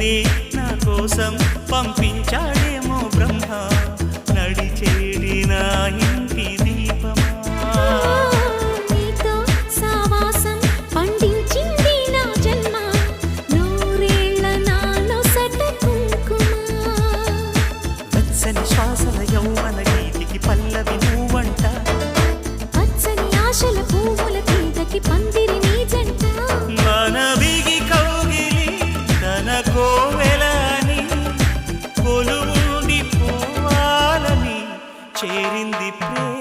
నిన్నే నా కోసం పంపించాడేమో బ్రహ్మ నడిచేడి నా ఇంటి దీపమా నీతో సావాసం పండించింది నా జన్మ నూరేళ్ల నాలో సట కుంకుమ వెచ్చని శ్వాసల యౌవన గీతికి పల్లవి నువ్వంట పచ్చని ఆశల పువ్వుల తీగకి పందిరి నీ జంట మనవిగి కౌగిలి తన కోవెలని కొలువుండి పోవాలని చేరింది ప్రేమ